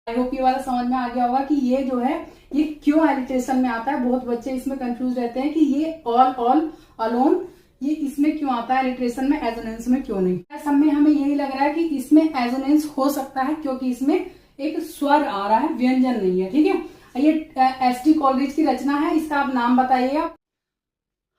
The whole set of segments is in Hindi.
आई होप ये वाला समझ में आ गया होगा कि ये जो है ये क्यों एलिट्रेशन में आता है। बहुत बच्चे इसमें कंफ्यूज रहते हैं कि ये ऑल ऑल अलोन ये इसमें क्यों आता है, एलिट्रेशन में, एजोनेंस में क्यों नहीं। सब में हमें यही लग रहा है कि इसमें एजोनेंस हो सकता है क्योंकि इसमें एक स्वर आ रहा है, व्यंजन नहीं है। ठीक है, ये एस.टी. कॉलरिज की रचना है, इसका आप नाम बताइए। आप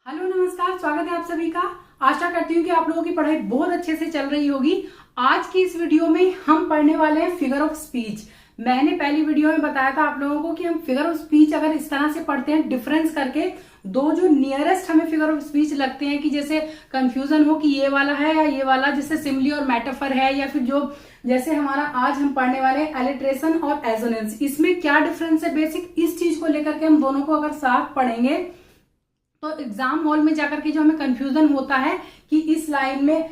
हेलो नमस्कार, स्वागत है आप सभी का। आशा करती हूँ कि आप लोगों की पढ़ाई बहुत अच्छे से चल रही होगी। आज की इस वीडियो में हम पढ़ने वाले हैं फिगर ऑफ स्पीच। मैंने पहली वीडियो में बताया था आप लोगों को कि हम फिगर ऑफ स्पीच अगर इस तरह से पढ़ते हैं, डिफरेंस करके, दो जो नियरेस्ट हमें फिगर ऑफ स्पीच लगते हैं कि जैसे कंफ्यूजन हो कि ये वाला है या ये वाला, जैसे सिमिली और मेटाफर है, या फिर जो जैसे हमारा आज हम पढ़ने वाले हैं एलिट्रेशन और एजोनेंस, इसमें क्या डिफरेंस है बेसिक, इस चीज को लेकर के हम दोनों को अगर साथ पढ़ेंगे तो एग्जाम हॉल में जाकर के जो हमें कंफ्यूजन होता है कि इस लाइन में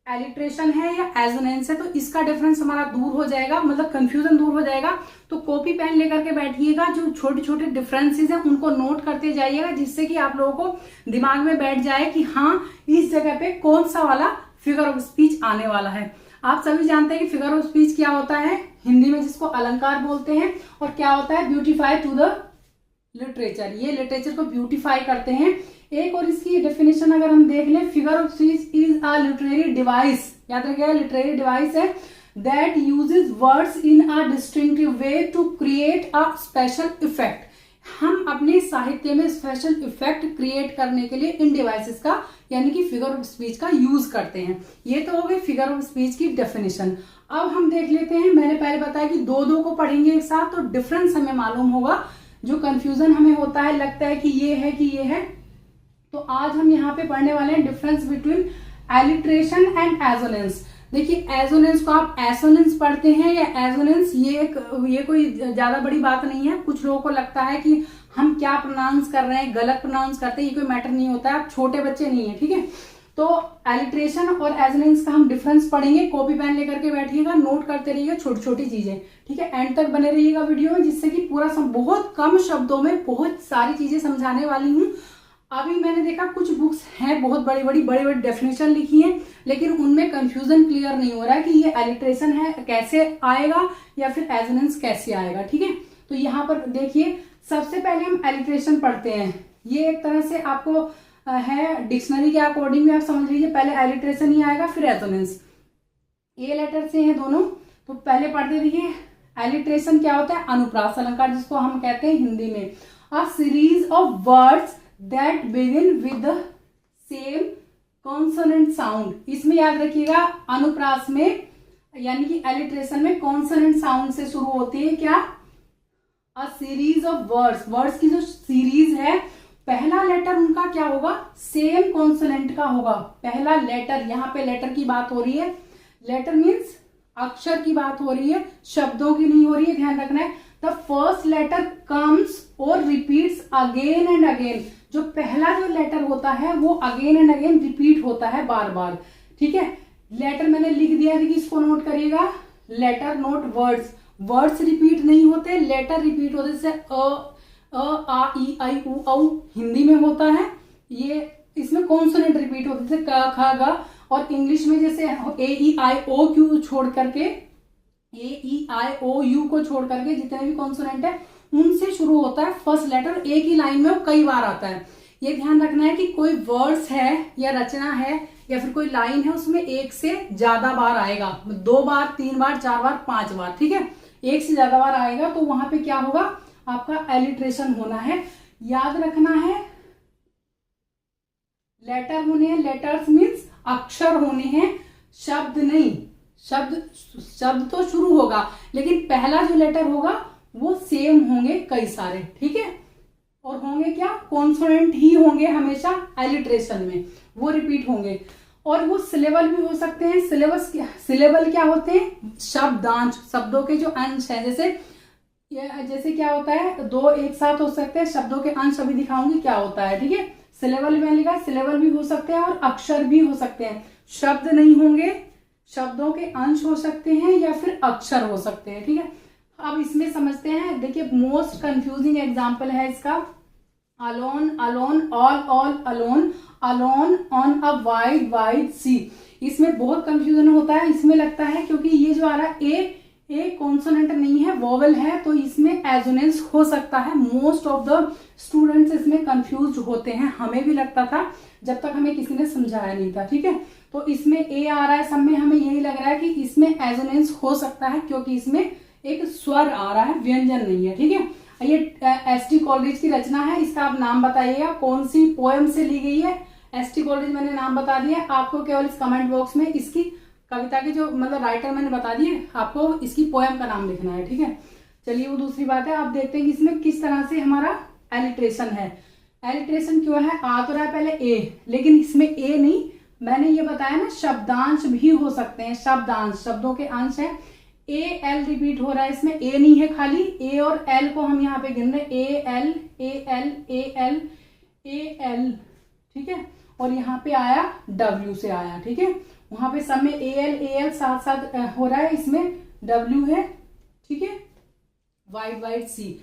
एलिट्रेशन है या एजोनेंस है, तो इसका डिफरेंस हमारा दूर हो जाएगा, मतलब कंफ्यूजन दूर हो जाएगा। तो कॉपी पेन लेकर के बैठिएगा, जो छोटे छोटे डिफरेंसेस हैं उनको नोट करते जाइएगा, जिससे कि आप लोगों को दिमाग में बैठ जाए कि हाँ इस जगह पे कौन सा वाला फिगर ऑफ स्पीच आने वाला है। आप सभी जानते हैं कि फिगर ऑफ स्पीच क्या होता है, हिंदी में जिसको अलंकार बोलते हैं, और क्या होता है, ब्यूटीफाई टू द लिटरेचर, ये लिटरेचर को ब्यूटीफाई करते हैं। एक और इसकी डेफिनेशन अगर हम देख लें, figure of speech is a literary device, याद रखिएगा लिटरेरी डिवाइस है, that uses words in a distinctive way to create a special effect. हम अपने साहित्य में स्पेशल इफेक्ट क्रिएट करने के लिए इन डिवाइसेस का, यानी कि फिगर ऑफ स्पीच का यूज करते हैं। ये तो हो गई फिगर ऑफ स्पीच की डेफिनेशन। अब हम देख लेते हैं, मैंने पहले बताया कि दो दो को पढ़ेंगे एक साथ तो डिफरेंस हमें मालूम होगा। जो कंफ्यूजन हमें होता है, लगता है कि ये है कि ये है, तो आज हम यहाँ पे पढ़ने वाले हैं difference between alliteration and assonance. देखिए एजोनेंस को आप एसोनेंस पढ़ते हैं या एजोनेंस, ये कोई ज्यादा बड़ी बात नहीं है। कुछ लोगों को लगता है कि हम क्या प्रोनाउंस कर रहे हैं, गलत प्रोनाउंस करते हैं, ये कोई मैटर नहीं होता है, आप छोटे बच्चे नहीं है। ठीक है, तो एलिट्रेशन और एजोनेंस का हम डिफरेंस पढ़ेंगे। कॉपी पेन लेकर के बैठिएगा, नोट करते रहिएगा छोटी छोटी चीजें। ठीक है, एंड तक बने रहिएगा वीडियो में, जिससे कि पूरा बहुत कम शब्दों में बहुत सारी चीजें समझाने वाली हूँ। अभी मैंने देखा कुछ बुक्स हैं बहुत बड़ी बड़ी डेफिनेशन लिखी है, लेकिन उनमें कंफ्यूजन क्लियर नहीं हो रहा है कि ये एलिट्रेशन है कैसे आएगा या फिर एजोनेंस कैसे आएगा। ठीक है, तो यहाँ पर देखिए, सबसे पहले हम एलिट्रेशन पढ़ते हैं। ये एक तरह से आपको है डिक्शनरी के अकॉर्डिंग भी आप समझ लीजिए, पहले एलिट्रेशन ही आएगा फिर एजोनेंस। ए लेटर से हैं दोनों, तो पहले पढ़ते देखिए एलिट्रेशन क्या होता है, अनुप्रास अलंकार जिसको हम कहते हैं हिंदी में, a series of words that begin with the same consonant sound. इसमें याद रखिएगा अनुप्रास में यानी कि एलिट्रेशन में कॉन्सोनेंट साउंड से शुरू होती है क्या, अ सीरीज ऑफ वर्ड्स की जो सीरीज है, पहला लेटर उनका क्या होगा, सेम कॉन्सोनेंट का होगा। पहला लेटर, यहाँ पे लेटर की बात हो रही है, लेटर मीन्स अक्षर की बात हो रही है, शब्दों की नहीं हो रही है, ध्यान रखना है। द फर्स्ट लेटर कम्स और रिपीट्स अगेन एंड अगेन। जो पहला जो लेटर होता है वो अगेन एंड अगेन रिपीट होता है बार बार। ठीक है, लेटर मैंने लिख दिया है कि इसको नोट करिएगा, letter not words. Words repeat नहीं होते, लेटर रिपीट होते, जैसे आ ई आई उ औ हिंदी में होता है, ये इसमें कॉन्सोनेंट रिपीट होते, जैसे क ख ग। और इंग्लिश में जैसे ए ई आई ओ क्यू छोड़ करके, ए ई आई ओ यू को छोड़ करके जितने भी कॉन्सोनेंट है उनसे शुरू होता है फर्स्ट लेटर, एक ही लाइन में वो कई बार आता है। ये ध्यान रखना है कि कोई वर्ड्स है या रचना है या फिर कोई लाइन है, उसमें एक से ज्यादा बार आएगा, 2 बार 3 बार 4 बार 5 बार। ठीक है, एक से ज्यादा बार आएगा तो वहां पे क्या होगा, आपका एलिट्रेशन होना है। याद रखना है लेटर होने हैं, लेटर्स मीन्स अक्षर होने हैं, शब्द नहीं। शब्द तो शुरू होगा, लेकिन पहला जो लेटर होगा वो सेम होंगे कई सारे। ठीक है, और होंगे क्या, कॉन्सोनेंट ही होंगे हमेशा एलिट्रेशन में, वो रिपीट होंगे। और वो सिलेबल भी हो सकते हैं। सिलेबल क्या होते हैं, शब्दांश, शब्दों के जो अंश है, जैसे क्या होता है, दो एक साथ हो सकते हैं, शब्दों के अंश अभी दिखाऊंगी क्या होता है। ठीक है, सिलेबल में लिखा, सिलेबल भी हो सकते हैं और अक्षर भी हो सकते हैं। शब्द नहीं होंगे, शब्दों के अंश हो सकते हैं या फिर अक्षर हो सकते हैं। ठीक है, अब इसमें समझते हैं। देखिए मोस्ट कंफ्यूजिंग एग्जाम्पल है इसका, alone alone, all all alone, alone on a wide wide sea. इसमें बहुत कंफ्यूजन होता है, इसमें लगता है क्योंकि ये जो आ रहा है ए कॉन्सोनेंट नहीं है, वोवेल है, तो इसमें एजोनेंस हो सकता है। मोस्ट ऑफ द स्टूडेंट्स इसमें कंफ्यूज होते हैं, हमें भी लगता था जब तक हमें किसी ने समझाया नहीं था, ठीक है। तो इसमें ए आ रहा है, सब में हमें यही लग रहा है कि इसमें एजोनेंस हो सकता है, क्योंकि इसमें एक स्वर आ रहा है, व्यंजन नहीं है, ठीक है। ये एस.टी. कॉलेज की रचना है, इसका आप नाम बताइएगा, कौन सी पोएम से ली गई है। एस.टी. कॉलेज मैंने नाम बता दिया, आपको केवल इस कमेंट बॉक्स में इसकी कविता के जो मतलब राइटर मैंने बता दिए, आपको इसकी पोएम का नाम लिखना है, ठीक है। चलिए वो दूसरी बात है, आप देखते हैं कि इसमें किस तरह से हमारा एलिट्रेशन है। एलिट्रेशन क्यों है, आ तो रहा है पहले ए, लेकिन इसमें ए नहीं, मैंने ये बताया ना शब्दांश भी हो सकते हैं, शब्दांश शब्दों के अंश है। ए एल रिपीट हो रहा है, इसमें ए नहीं है, खाली ए और एल को हम यहाँ पे गिन रहे, A L A L A L A L, ठीक है। और यहाँ पे आया डब्ल्यू से आया, ठीक है। वहां पे सब में ए एल साथ साथ हो रहा है, इसमें डब्ल्यू है, ठीक है, वाइड वाइड सी।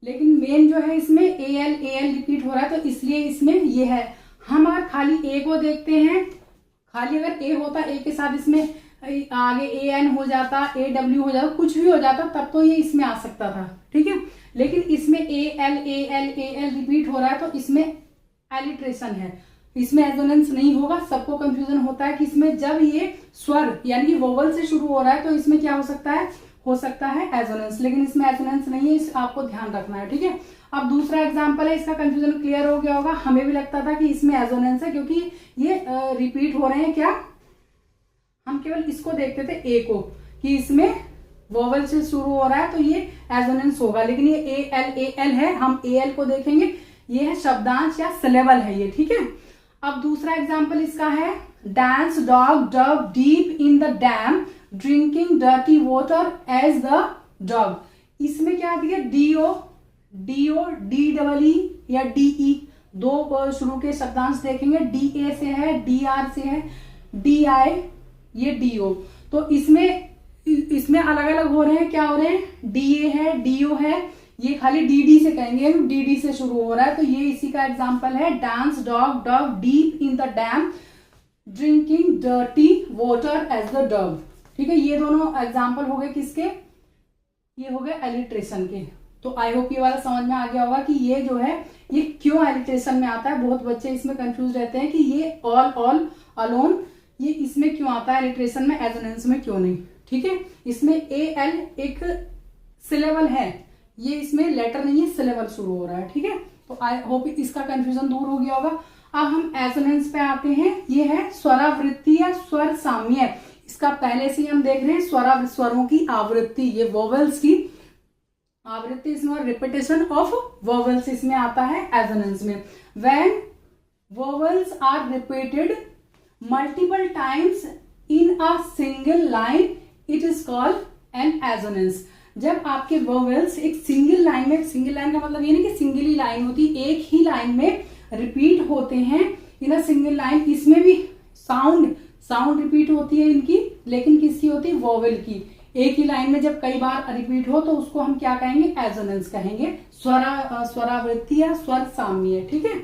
लेकिन मेन जो है इसमें ए एल रिपीट हो रहा है, तो इसलिए इसमें ये है। हम अगर खाली ए को देखते हैं, खाली अगर ए होता, ए के साथ इसमें आगे ए एन हो जाता, ए डब्ल्यू हो जाता, कुछ भी हो जाता, तब तो ये इसमें आ सकता था, ठीक है। लेकिन इसमें ए एल रिपीट हो रहा है, तो इसमें एलिट्रेशन है, इसमें एजोनेंस नहीं होगा। सबको कंफ्यूजन होता है कि इसमें जब ये स्वर यानी कि वोवल से शुरू हो रहा है, तो इसमें क्या हो सकता है एजोनेंस, लेकिन इसमें एजोनेंस नहीं है, इस आपको ध्यान रखना है, ठीक है। अब दूसरा एग्जांपल है, इसका कंफ्यूजन क्लियर हो गया होगा, हमें भी लगता था कि इसमें एजोनेंस है, क्योंकि ये रिपीट हो रहे हैं। क्या हम केवल इसको देखते थे ए को, कि इसमें वोवल से शुरू हो रहा है तो ये एजोनेंस होगा, लेकिन ये ए एल है, हम ए एल को देखेंगे, ये है शब्दांश या सिलेबल है ये, ठीक है। अब दूसरा एग्जाम्पल इसका है, dance dog dove deep in the dam drinking dirty water as the dog. इसमें क्या दिया, डीओ डी डबल ई या डीई, दो शुरू के शब्दांश देखेंगे, डी ए से है, डी आर से है, डी आई, ये डीओ। तो इसमें अलग अलग हो रहे हैं, क्या हो रहे हैं, डीए है, डीओ है, ये खाली डीडी से कहेंगे, डीडी से शुरू हो रहा है, तो ये इसी का एग्जांपल है, dance dog dove deep in the dam drinking dirty water as the dog, ठीक है। ये दोनों एग्जांपल हो गए किसके, ये हो गए एलिट्रेशन के। तो आई होप ये वाला समझ में आ गया होगा कि ये जो है ये क्यों एलिट्रेशन में आता है। बहुत बच्चे इसमें कंफ्यूज रहते हैं कि ये ऑल अलोन ये इसमें क्यों आता है एलिट्रेशन में, एजोनेंस में क्यों नहीं, ठीक है। इसमें ए एल एक सिलेबल है, ये इसमें लेटर नहीं है, सिलेबल शुरू हो रहा है, ठीक है। तो आई होप इसका कंफ्यूजन दूर हो गया होगा। अब हम एजोनेंस पे आते हैं, ये है स्वरावृत्ति या स्वर साम्य। इसका पहले से ही हम देख रहे हैं, स्वरों की आवृत्ति, ये वोवेल्स की आवृत्ति, इसमें रिपीटेशन ऑफ वोवेल्स इसमें आता है एजोनेंस में। When vowels are repeated multiple times in a single line it is called an assonance. जब आपके वोवेल्स एक सिंगल लाइन में, सिंगल लाइन का मतलब ये नहीं कि सिंगल ही लाइन होती, एक ही लाइन में रिपीट होते हैं इन अ सिंगल लाइन, इसमें भी साउंड रिपीट होती है इनकी, लेकिन किसकी होती है, वोवेल की। एक ही लाइन में जब कई बार रिपीट हो तो उसको हम क्या कहेंगे, एजोनेंस कहेंगे, स्वरावृत्ति या स्वर साम्य, ठीक है।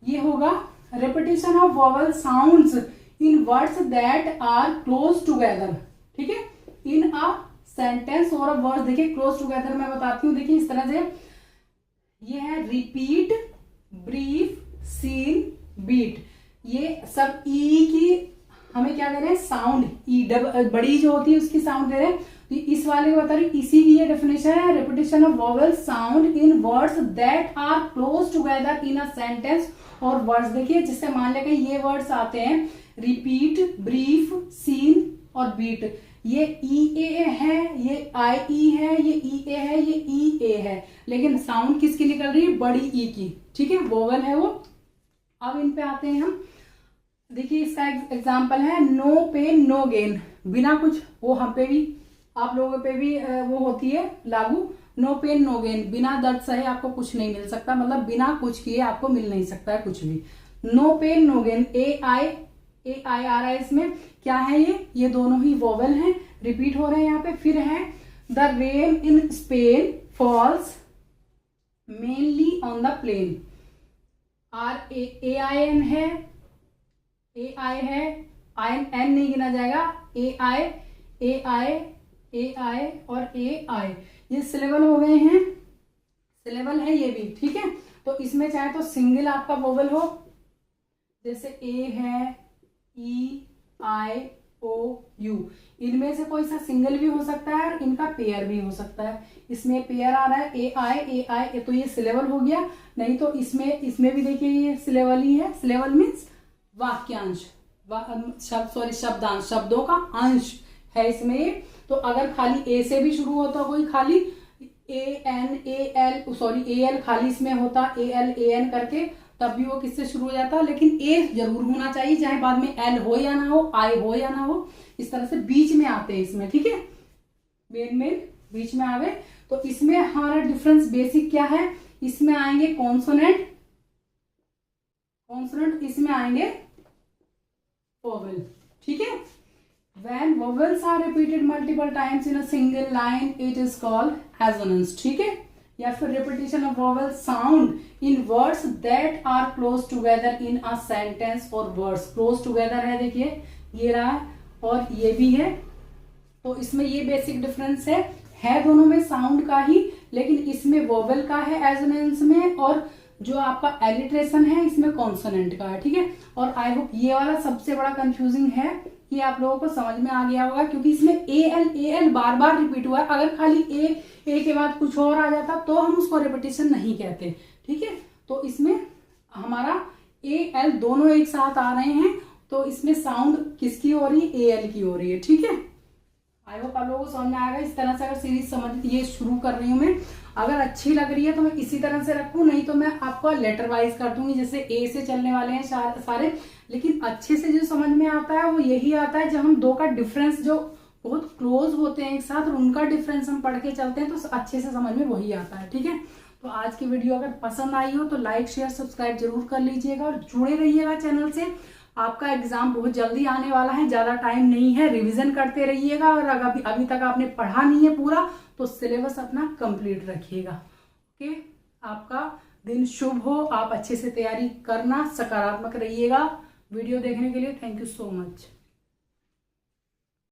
ये होगा repetition of vowel sounds in words that are close together, ठीक है, इन अ सेंटेंस और वर्ड। देखिए क्लोज टुगेदर मैं बताती हूँ, देखिए इस तरह से ये है रिपीट, ब्रीफ, सीन, बीट, ये सब ई की हमें क्या दे रहे हैं, साउंड, ई बड़ी जो होती है उसकी साउंड दे रहे हैं। तो इस वाले को बता रही, इसी की ये डेफिनेशन है, repetition of vowel sound in words that are close together in a sentence और वर्ड्स। देखिए जिससे मान लेकर ये वर्ड्स आते हैं, रिपीट, ब्रीफ, सीन और बीट, ये ई ए है, ये आई ई है, ये ई ए है, ये ई ए है, लेकिन साउंड किसकी निकल रही है, बड़ी ई की, ठीक है, वोवेल है वो। अब इन पे आते हैं हम, देखिए इसका एग्जाम्पल है, नो पेन नो गेन, बिना कुछ, वो हम पे भी, आप लोगों पे भी वो होती है लागू, नो पेन नो गेन, बिना दर्द सहे आपको कुछ नहीं मिल सकता, मतलब बिना कुछ किए आपको मिल नहीं सकता है कुछ भी। नो पेन नो गेन, ए आई आ रहा है इसमें, क्या है ये दोनों ही वोवेल हैं, रिपीट हो रहे हैं यहाँ पे। फिर है the rain in Spain falls mainly on the plain, R A I N है, ए आई है, आई एन नहीं गिना जाएगा, ए आई ए आई और ए आई, ये सिलेबल हो गए हैं, सिलेबल है ये भी, ठीक है। तो इसमें चाहे तो सिंगल आपका वोवल हो, जैसे ए है, ई, आई, ओ, यू, इनमें से कोई सा सिंगल भी हो सकता है और इनका पेयर भी हो सकता है। इसमें पेयर आ रहा है ए आई, तो ये सिलेबल हो गया। नहीं तो इसमें भी देखिए ये सिलेबल ही है। सिलेबल मीन्स वाक्यांश, शब्दांश, शब्दों का अंश है इसमें। तो अगर खाली ए से भी शुरू होता कोई, खाली ए एल खाली इसमें होता, ए एन करके, तब भी वो किससे शुरू हो जाता, लेकिन ए जरूर होना चाहिए, चाहे बाद में एल हो या ना हो, आई हो या ना हो, इस तरह से बीच में आते हैं इसमें, ठीक है। मेन बीच में आवे। तो इसमें हमारा डिफरेंस बेसिक क्या है, इसमें आएंगे कॉन्सोनेंट, इसमें आएंगे वोवेल, ठीक है। When vowels are repeated multiple times in a single line, it is called assonance, ठीक है। या फिर repetition of vowel sound in words that are close together in a sentence or words, close together है, देखिए ये रहा और ये भी है। तो इसमें ये बेसिक डिफरेंस है दोनों में साउंड का ही, लेकिन इसमें वोवेल का है एजोनेंस में, और जो आपका एलिट्रेशन है इसमें कॉन्सोनेंट का है, ठीक है। और आई होप ये वाला सबसे बड़ा कंफ्यूजिंग है, कि आप लोगों को समझ में आ गया होगा, क्योंकि इसमें A L bar bar repeat हुआ है। अगर खाली ए के बाद कुछ और आ जाता तो हम उसको रिपीटिशन नहीं कहते, ठीक है। तो इसमें हमारा ए एल दोनों एक साथ आ रहे हैं, तो इसमें साउंड किसकी हो रही है, ए एल की हो रही है, ठीक है। आई होप आप लोगों को समझ में आएगा। इस तरह से अगर सीरीज समझ ये शुरू कर रही हूँ मैं, अगर अच्छी लग रही है तो मैं इसी तरह से रखूँ, नहीं तो मैं आपको लेटर वाइज कर दूंगी, जैसे ए से चलने वाले हैं सारे। लेकिन अच्छे से जो समझ में आता है वो यही आता है जब हम दो का डिफरेंस जो बहुत क्लोज होते हैं एक साथ, और उनका डिफरेंस हम पढ़ के चलते हैं तो अच्छे से समझ में वही आता है, ठीक है। तो आज की वीडियो अगर पसंद आई हो तो लाइक शेयर सब्सक्राइब जरूर कर लीजिएगा और जुड़े रहिएगा चैनल से। आपका एग्जाम बहुत जल्दी आने वाला है, ज्यादा टाइम नहीं है, रिवीजन करते रहिएगा। और अगर अभी तक आपने पढ़ा नहीं है पूरा तो सिलेबस अपना कंप्लीट रखिएगा, ओके। आपका दिन शुभ हो, आप अच्छे से तैयारी करना, सकारात्मक रहिएगा। वीडियो देखने के लिए थैंक यू सो मच।